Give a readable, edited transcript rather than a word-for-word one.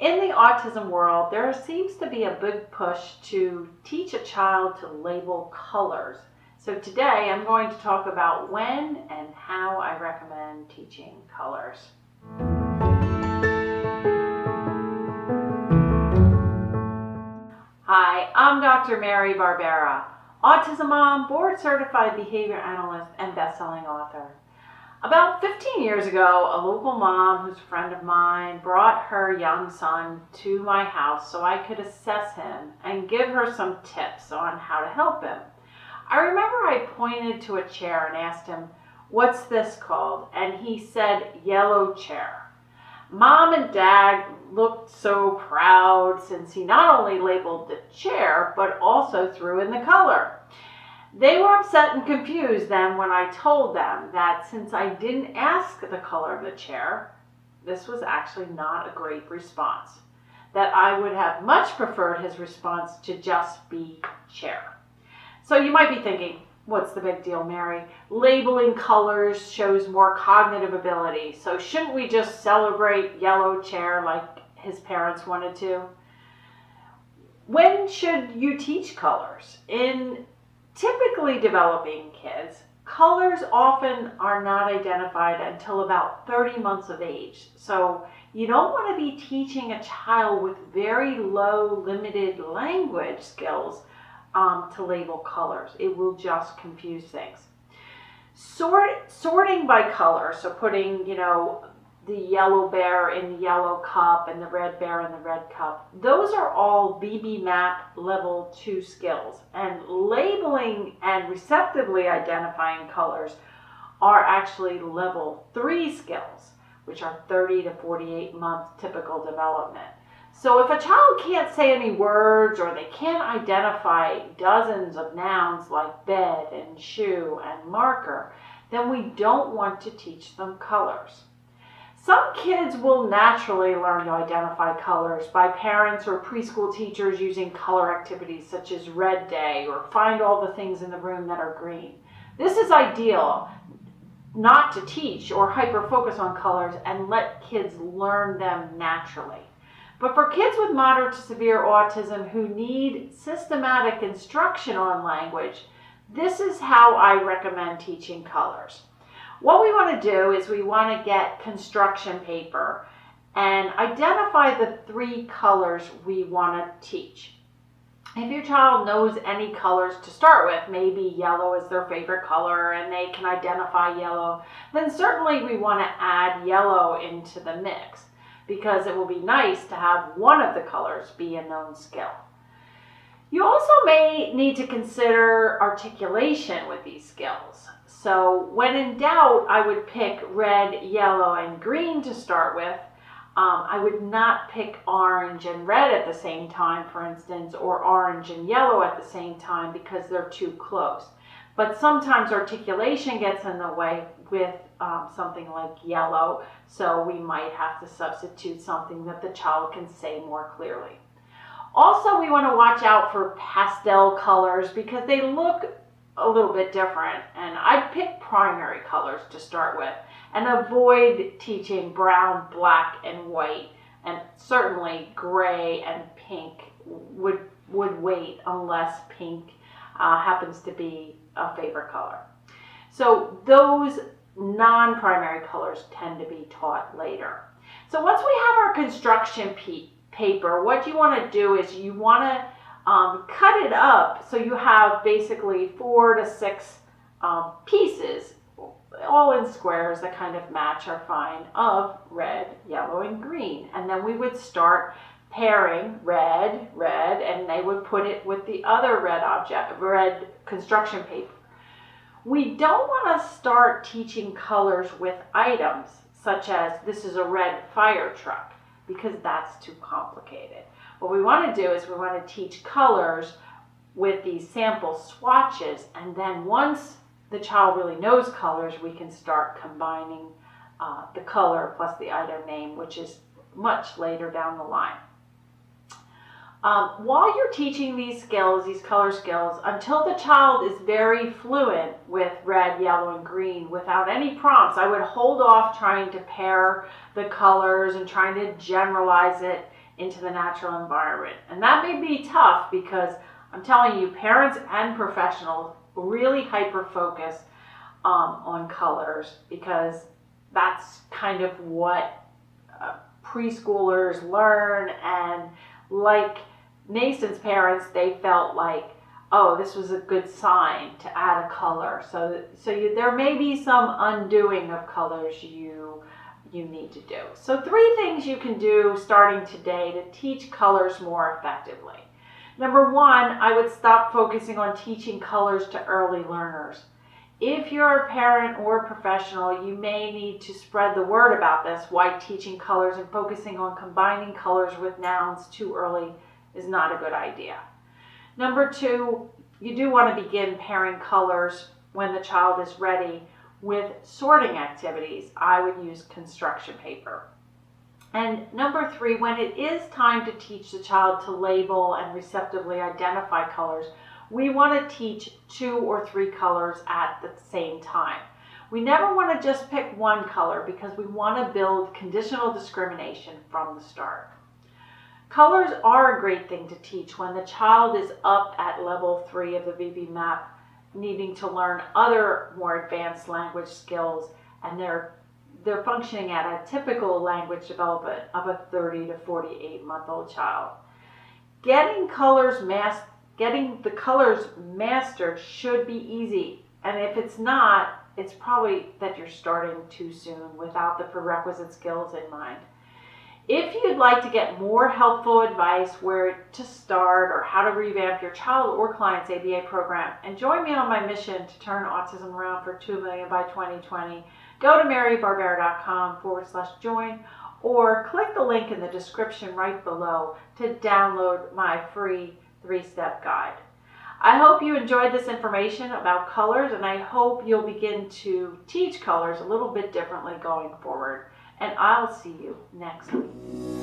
In the autism world, there seems to be a big push to teach a child to label colors. So today I'm going to talk about when and how I recommend teaching colors. Hi, I'm Dr. Mary Barbera, autism mom, board certified behavior analyst, and best-selling author. About 15 years ago, a local mom who's a friend of mine brought her young son to my house so I could assess him and give her some tips on how to help him. I remember I pointed to a chair and asked him, "What's this called?" And he said, "Yellow chair." Mom and Dad looked so proud since he not only labeled the chair, but also threw in the color. They were upset and confused then when I told them that since I didn't ask the color of the chair, this was actually not a great response. That I would have much preferred his response to just be chair. So you might be thinking, what's the big deal, Mary? Labeling colors shows more cognitive ability, so shouldn't we just celebrate yellow chair like his parents wanted to? When should you teach colors? In typically developing kids, colors often are not identified until about 30 months of age. So you don't want to be teaching a child with very low, limited language skills to label colors. It will just confuse things. Sorting by color, so putting, the yellow bear in the yellow cup and the red bear in the red cup. Those are all BB-MAP level 2 skills. And labeling and receptively identifying colors are actually level 3 skills, which are 30 to 48 month typical development. So if a child can't say any words or they can't identify dozens of nouns like bed and shoe and marker, then we don't want to teach them colors. Some kids will naturally learn to identify colors by parents or preschool teachers using color activities such as Red Day or find all the things in the room that are green. This is ideal not to teach or hyper-focus on colors and let kids learn them naturally. But for kids with moderate to severe autism who need systematic instruction on language, this is how I recommend teaching colors. What we want to do is we want to get construction paper and identify the 3 colors we want to teach. If your child knows any colors to start with, maybe yellow is their favorite color and they can identify yellow, then certainly we want to add yellow into the mix because it will be nice to have one of the colors be a known skill. You also may need to consider articulation with these skills. So when in doubt, I would pick red, yellow, and green to start with. I would not pick orange and red at the same time, for instance, or orange and yellow at the same time because they're too close. But sometimes articulation gets in the way with something like yellow, so we might have to substitute something that the child can say more clearly. Also, we want to watch out for pastel colors because they look a little bit different, and I'd pick primary colors to start with and avoid teaching brown, black, and white, and certainly gray and pink would wait unless pink happens to be a favorite color. So those non-primary colors tend to be taught later. So once we have our construction paper, what you want to do is you want to cut it up so you have basically 4 to 6 pieces, all in squares that kind of match are fine, of red, yellow, and green. And then we would start pairing red, and they would put it with the other red construction paper. We don't want to start teaching colors with items such as this is a red fire truck because that's too complicated. What we want to do is we want to teach colors with these sample swatches, and then once the child really knows colors, we can start combining the color plus the item name, which is much later down the line. While you're teaching these skills, these color skills, until the child is very fluent with red, yellow, and green without any prompts, I would hold off trying to pair the colors and trying to generalize it into the natural environment. And that may be tough because I'm telling you, parents and professionals really hyper focus on colors, because that's kind of what preschoolers learn. And like Nason's parents, they felt like, oh, this was a good sign to add a color. So there may be some undoing of colors you need to do. So 3 things you can do starting today to teach colors more effectively. Number 1, I would stop focusing on teaching colors to early learners. If you're a parent or a professional, you may need to spread the word about this, why teaching colors and focusing on combining colors with nouns too early is not a good idea. Number 2, you do want to begin pairing colors when the child is ready with sorting activities. I would use construction paper. And number 3, when it is time to teach the child to label and receptively identify colors, we want to teach 2 or 3 colors at the same time. We never want to just pick one color because we want to build conditional discrimination from the start. Colors are a great thing to teach when the child is up at level 3 of the VB map, needing to learn other more advanced language skills, and they're functioning at a typical language development of a 30 to 48-month-old child. Getting the colors mastered should be easy, and if it's not, it's probably that you're starting too soon without the prerequisite skills in mind. If you'd like to get more helpful advice where to start or how to revamp your child or client's ABA program, and join me on my mission to turn autism around for 2 million by 2020, go to marybarbera.com/join, or click the link in the description right below to download my free 3-step guide. I hope you enjoyed this information about colors, and I hope you'll begin to teach colors a little bit differently going forward. And I'll see you next week.